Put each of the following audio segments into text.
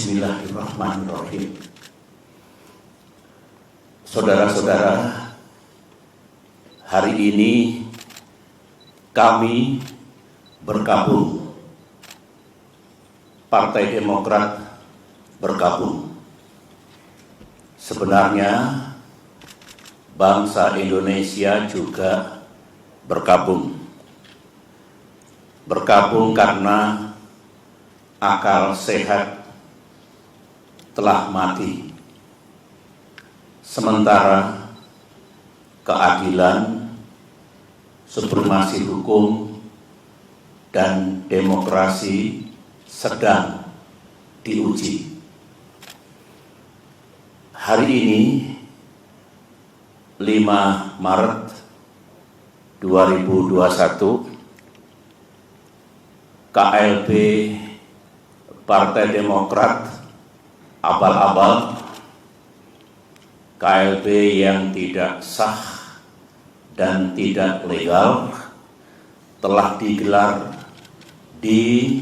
Bismillahirrahmanirrahim. Saudara-saudara, hari ini kami bergabung, Partai Demokrat bergabung. Sebenarnya bangsa Indonesia juga bergabung. Bergabung karena akal sehat telah mati, sementara keadilan, supremasi hukum, dan demokrasi sedang diuji. Hari ini 5 Maret 2021, KLB Partai Demokrat abal-abal, KLB yang tidak sah dan tidak legal telah digelar di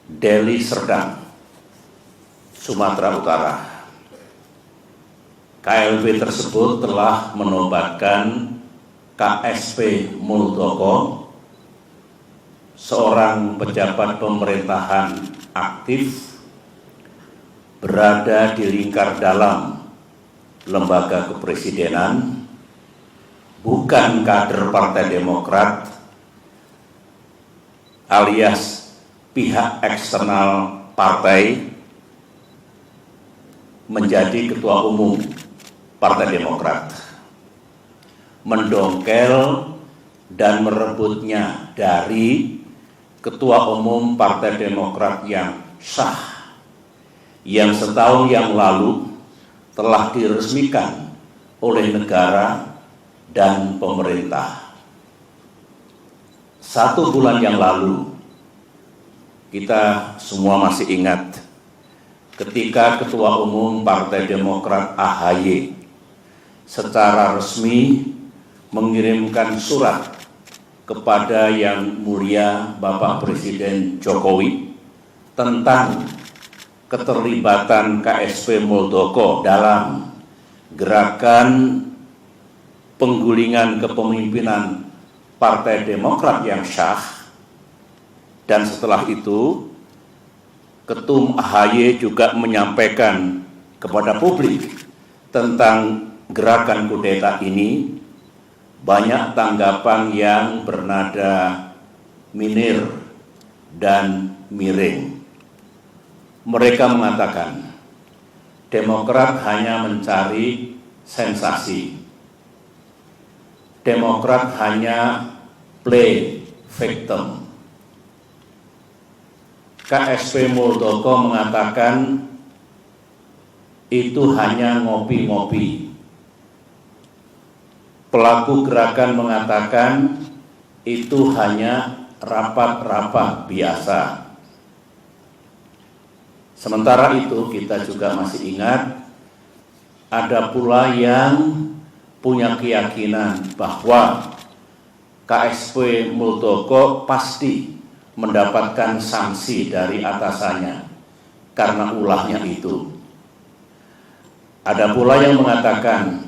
Deli Serdang, Sumatera Utara. KLB tersebut telah menobatkan KSP Muldoko, seorang pejabat pemerintahan aktif berada di lingkar dalam lembaga kepresidenan, bukan kader Partai Demokrat alias pihak eksternal partai, menjadi ketua umum Partai Demokrat, mendongkel dan merebutnya dari ketua umum Partai Demokrat yang sah, yang setahun yang lalu telah diresmikan oleh negara dan pemerintah. 1 bulan yang lalu, kita semua masih ingat ketika Ketua Umum Partai Demokrat AHY secara resmi mengirimkan surat kepada Yang Mulia Bapak Presiden Jokowi tentang keterlibatan KSP Muldoko dalam gerakan penggulingan kepemimpinan Partai Demokrat yang sah. Dan setelah itu, Ketum AHY juga menyampaikan kepada publik tentang gerakan kudeta ini. Banyak tanggapan yang bernada minir dan miring. Mereka mengatakan Demokrat hanya mencari sensasi. Demokrat hanya play victim. KSP Muldoko mengatakan itu hanya ngopi-ngopi. Pelaku gerakan mengatakan itu hanya rapat-rapat biasa. Sementara itu kita juga masih ingat ada pula yang punya keyakinan bahwa KSP Muldoko pasti mendapatkan sanksi dari atasannya karena ulahnya itu. Ada pula yang mengatakan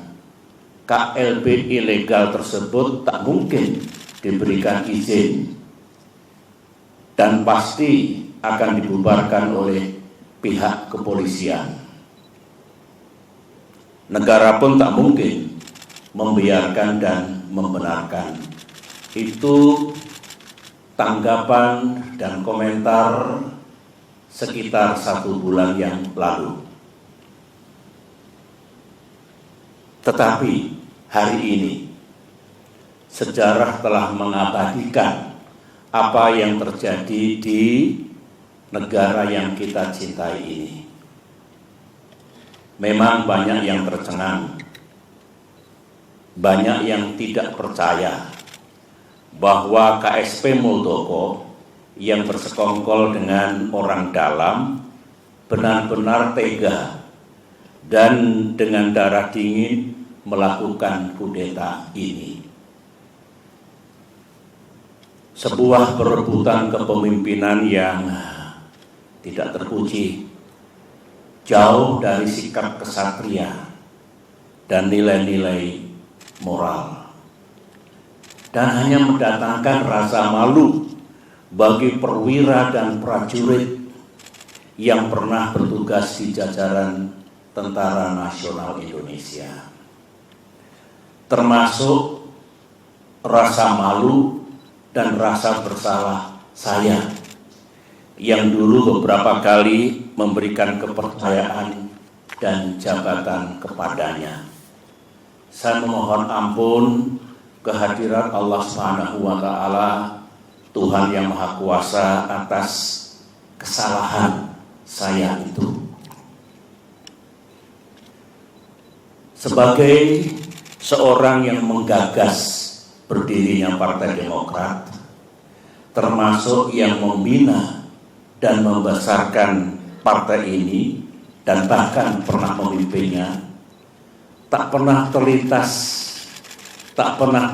KLB ilegal tersebut tak mungkin diberikan izin dan pasti akan dibubarkan oleh pihak kepolisian. Negara pun tak mungkin membiarkan dan membenarkan. Itu tanggapan dan komentar sekitar 1 bulan yang lalu. Tetapi hari ini sejarah telah mengabadikan apa yang terjadi di negara yang kita cintai ini. Memang banyak yang tercengang, banyak yang tidak percaya bahwa KSP Muldoko yang bersekongkol dengan orang dalam benar-benar tega dan dengan darah dingin melakukan kudeta ini. Sebuah perebutan kepemimpinan yang tidak terpuji jauh dari sikap kesatria dan nilai-nilai moral, dan hanya mendatangkan rasa malu bagi perwira dan prajurit yang pernah bertugas di jajaran Tentara Nasional Indonesia, termasuk rasa malu dan rasa bersalah saya yang dulu beberapa kali memberikan kepercayaan dan jabatan kepadanya. Saya memohon ampun kehadirat Allah Subhanahu wa Ta'ala, Tuhan yang Maha Kuasa, atas kesalahan saya itu. Sebagai seorang yang menggagas berdirinya Partai Demokrat, termasuk yang membina dan membesarkan partai ini dan bahkan pernah memimpinnya, tak pernah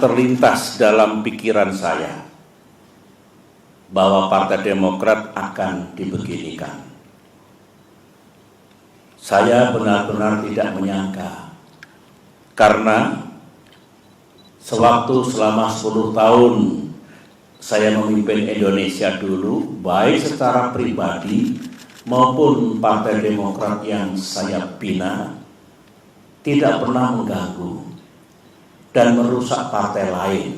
terlintas dalam pikiran saya bahwa Partai Demokrat akan dibeginikan. Saya benar-benar tidak menyangka, karena sewaktu selama 10 tahun saya memimpin Indonesia dulu, baik secara pribadi maupun Partai Demokrat yang saya bina, tidak pernah mengganggu dan merusak partai lain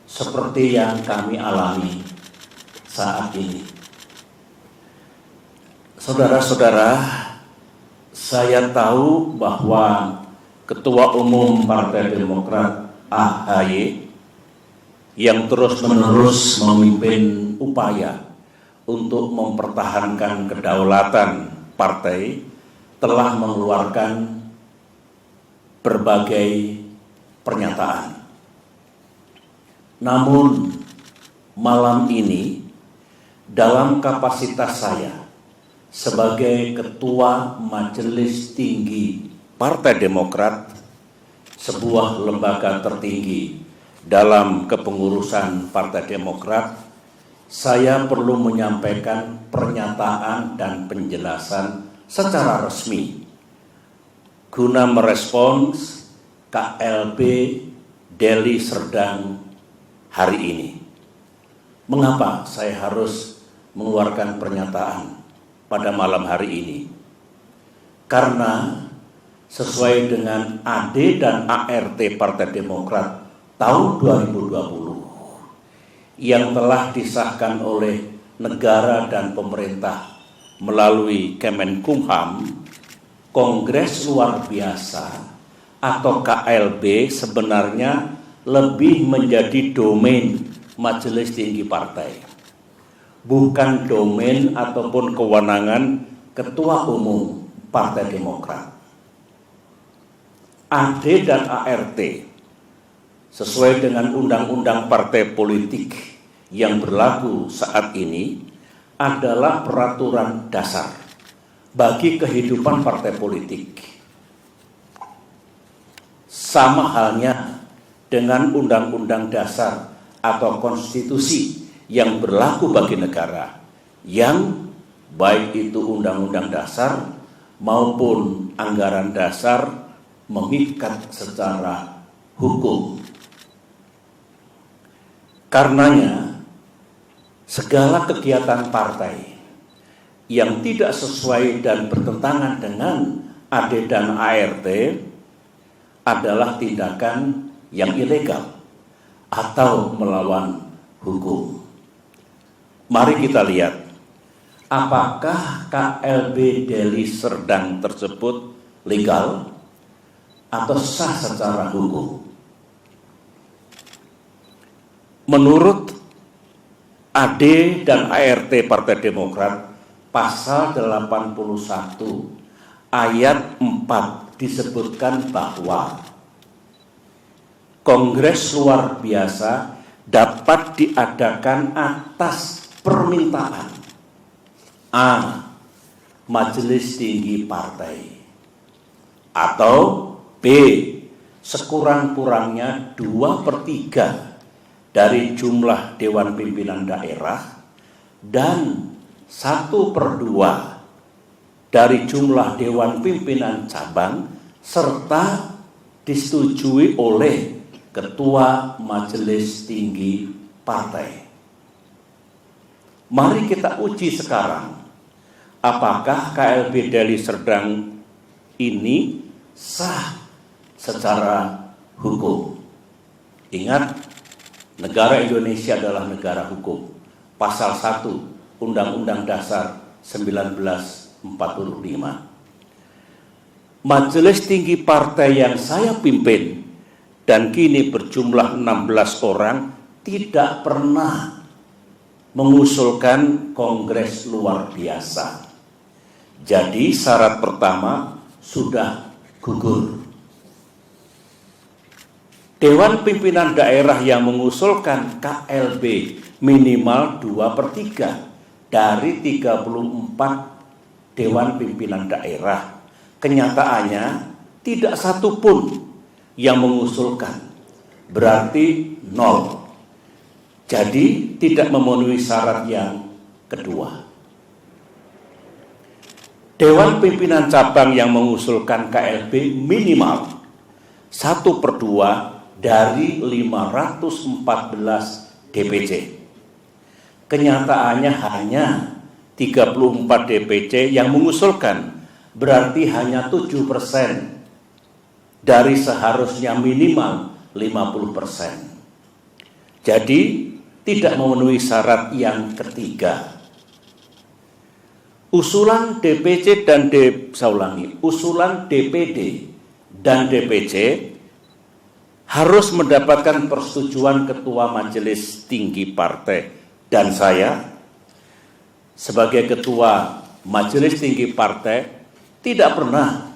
seperti yang kami alami saat ini. Saudara-saudara, saya tahu bahwa Ketua Umum Partai Demokrat AHY yang terus-menerus memimpin upaya untuk mempertahankan kedaulatan partai telah mengeluarkan berbagai pernyataan. Namun malam ini, dalam kapasitas saya sebagai Ketua Majelis Tinggi Partai Demokrat, sebuah lembaga tertinggi dalam kepengurusan Partai Demokrat, saya perlu menyampaikan pernyataan dan penjelasan secara resmi guna merespons KLB Deli Serdang hari ini. Mengapa saya harus mengeluarkan pernyataan pada malam hari ini? Karena sesuai dengan AD dan ART Partai Demokrat tahun 2020 yang telah disahkan oleh negara dan pemerintah melalui Kemenkumham, Kongres Luar Biasa atau KLB sebenarnya lebih menjadi domain Majelis Tinggi Partai, bukan domain ataupun kewenangan Ketua Umum Partai Demokrat. AD dan ART sesuai dengan undang-undang partai politik yang berlaku saat ini adalah peraturan dasar bagi kehidupan partai politik. Sama halnya dengan undang-undang dasar atau konstitusi yang berlaku bagi negara, yang baik itu undang-undang dasar maupun anggaran dasar mengikat secara hukum. Karenanya, segala kegiatan partai yang tidak sesuai dan bertentangan dengan AD dan ART adalah tindakan yang ilegal atau melawan hukum. Mari kita lihat, apakah KLB Deli Serdang tersebut legal atau sah secara hukum? Menurut AD dan ART Partai Demokrat, pasal 81 ayat 4 disebutkan bahwa Kongres Luar Biasa dapat diadakan atas permintaan A. Majelis Tinggi Partai, atau B. sekurang-kurangnya 2/3 dari jumlah Dewan Pimpinan Daerah dan 1/2 dari jumlah Dewan Pimpinan Cabang serta disetujui oleh Ketua Majelis Tinggi Partai. Mari kita uji sekarang, apakah KLB Deli Serdang ini sah secara hukum. Ingat, negara Indonesia adalah negara hukum. Pasal 1 Undang-Undang Dasar 1945. Majelis Tinggi Partai yang saya pimpin dan kini berjumlah 16 orang tidak pernah mengusulkan kongres luar biasa. Jadi syarat pertama sudah gugur. Dewan Pimpinan Daerah yang mengusulkan KLB minimal 2/3 dari 34 Dewan Pimpinan Daerah. Kenyataannya tidak satu pun yang mengusulkan, berarti 0. Jadi tidak memenuhi syarat yang kedua. Dewan Pimpinan Cabang yang mengusulkan KLB minimal 1/2 dari 514 DPC. Kenyataannya hanya 34 DPC yang mengusulkan, berarti hanya 7% dari seharusnya minimal 50%. Jadi tidak memenuhi syarat yang ketiga. Usulan DPC dan usulan DPD dan DPC harus mendapatkan persetujuan Ketua Majelis Tinggi Partai, dan saya sebagai Ketua Majelis Tinggi Partai tidak pernah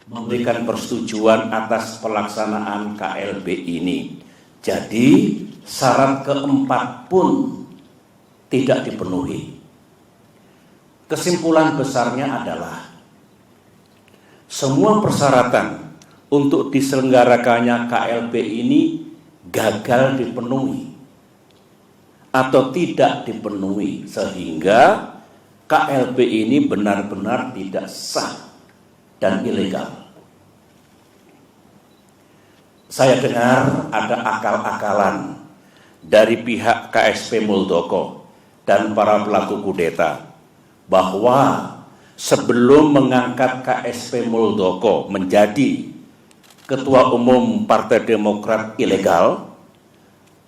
memberikan persetujuan atas pelaksanaan KLB ini. Jadi syarat keempat pun tidak dipenuhi. Kesimpulan besarnya adalah semua persyaratan untuk diselenggarakannya KLB ini gagal dipenuhi atau tidak dipenuhi, sehingga KLB ini benar-benar tidak sah dan ilegal. Saya dengar ada akal-akalan dari pihak KSP Muldoko dan para pelaku kudeta bahwa sebelum mengangkat KSP Muldoko menjadi Ketua Umum Partai Demokrat ilegal,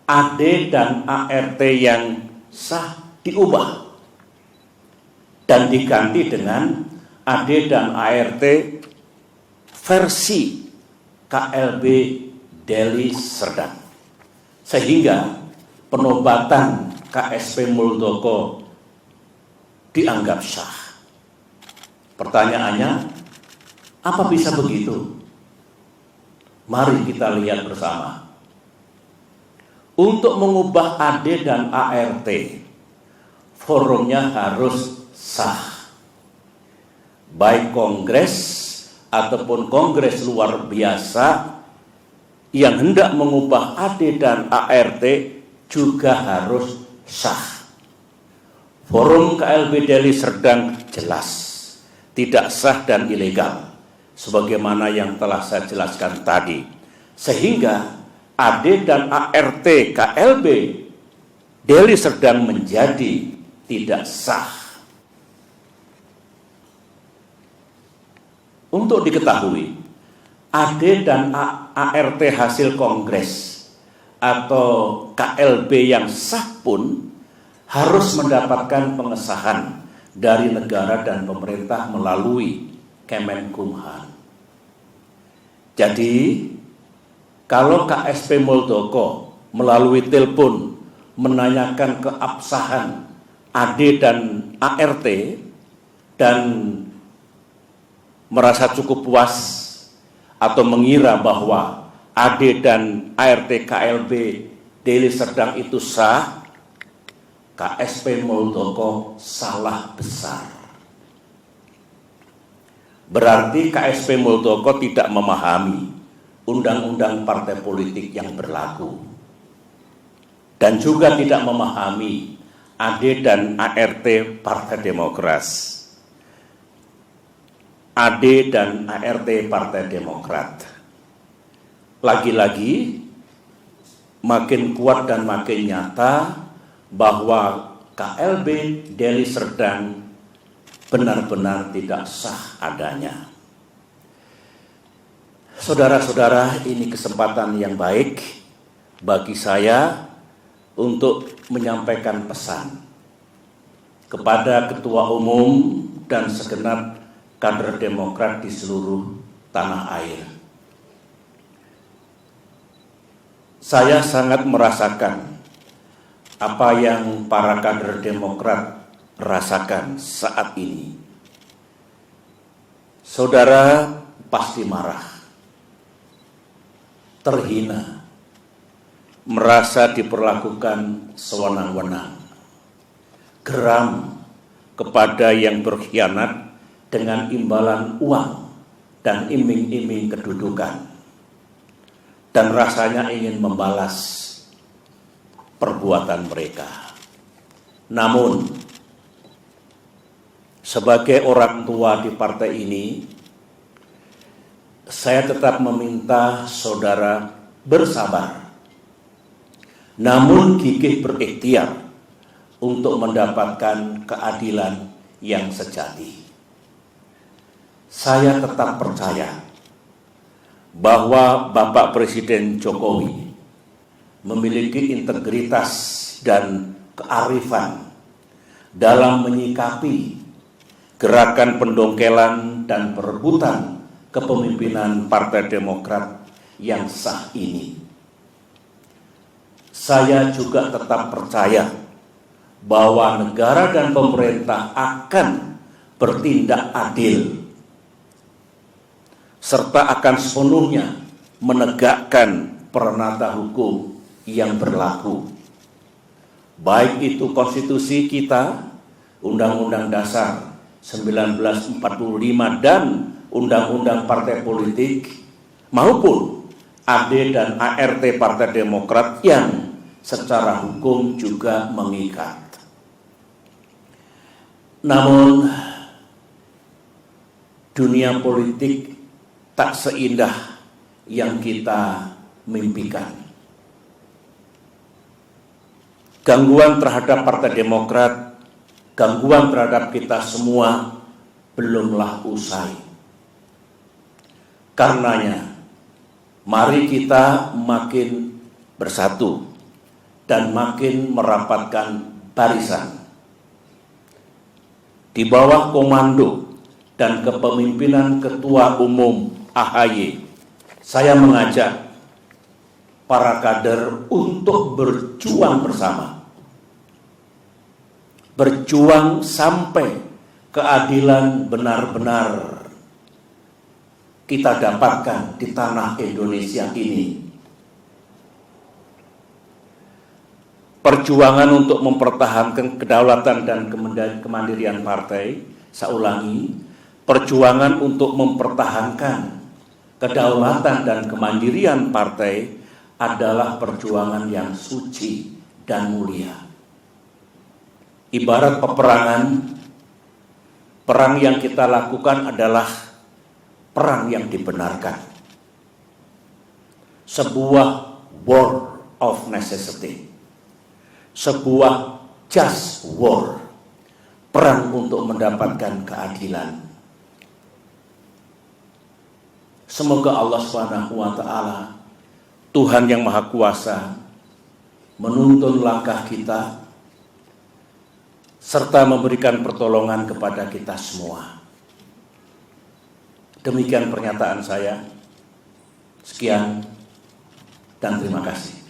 AD dan ART yang sah diubah dan diganti dengan AD dan ART versi KLB Deli Serdang, sehingga penobatan KSP Muldoko dianggap sah. Pertanyaannya, apa bisa begitu? Mari kita lihat bersama. Untuk mengubah AD dan ART, forumnya harus sah. Baik kongres ataupun kongres luar biasa yang hendak mengubah AD dan ART juga harus sah. Forum KLB Deli Serdang jelas tidak sah dan ilegal, sebagaimana yang telah saya jelaskan tadi. Sehingga AD dan ART KLB Deli Serdang menjadi tidak sah. Untuk diketahui, AD dan ART hasil kongres atau KLB yang sah pun harus mendapatkan pengesahan dari negara dan pemerintah melalui Kemenkumham. Jadi, kalau KSP Muldoko melalui telepon menanyakan keabsahan AD dan ART dan merasa cukup puas atau mengira bahwa AD dan ART KLB Deli Serdang itu sah, KSP Muldoko salah besar. Berarti KSP Muldoko tidak memahami undang-undang partai politik yang berlaku dan juga tidak memahami AD dan ART Partai Demokrat. AD dan ART Partai Demokrat. Lagi-lagi makin kuat dan makin nyata bahwa KLB Deli Serdang benar-benar tidak sah adanya. Saudara-saudara, ini kesempatan yang baik bagi saya untuk menyampaikan pesan kepada Ketua Umum dan segenap kader Demokrat di seluruh tanah air. Saya sangat merasakan apa yang para kader Demokrat rasakan saat ini. Saudara pasti marah, terhina, merasa diperlakukan sewenang-wenang, geram kepada yang berkhianat dengan imbalan uang dan iming-iming kedudukan, dan rasanya ingin membalas perbuatan mereka. Namun, sebagai orang tua di partai ini, saya tetap meminta saudara bersabar, namun gigih berikhtiar untuk mendapatkan keadilan yang sejati. Saya tetap percaya bahwa Bapak Presiden Jokowi memiliki integritas dan kearifan dalam menyikapi gerakan pendongkelan dan perebutan kepemimpinan Partai Demokrat yang sah ini. Saya juga tetap percaya bahwa negara dan pemerintah akan bertindak adil serta akan sepenuhnya menegakkan peranata hukum yang berlaku, baik itu konstitusi kita, Undang-Undang Dasar 1945 dan Undang-Undang Partai Politik, maupun AD dan ART Partai Demokrat yang secara hukum juga mengikat. Namun, dunia politik tak seindah yang kita mimpikan. Gangguan terhadap Partai Demokrat, gangguan terhadap kita semua belumlah usai. Karenanya, mari kita makin bersatu dan makin merapatkan barisan di bawah komando dan kepemimpinan Ketua Umum AHY. Saya mengajak para kader untuk berjuang bersama, berjuang sampai keadilan benar-benar kita dapatkan di tanah Indonesia ini. Perjuangan untuk mempertahankan kedaulatan dan kemandirian partai, saya ulangi, perjuangan untuk mempertahankan kedaulatan dan kemandirian partai adalah perjuangan yang suci dan mulia. Ibarat peperangan, perang yang kita lakukan adalah perang yang dibenarkan. Sebuah war of necessity. Sebuah just war. Perang untuk mendapatkan keadilan. Semoga Allah SWT, Tuhan yang Maha Kuasa, menuntun langkah kita serta memberikan pertolongan kepada kita semua. Demikian pernyataan saya. Sekian dan terima kasih.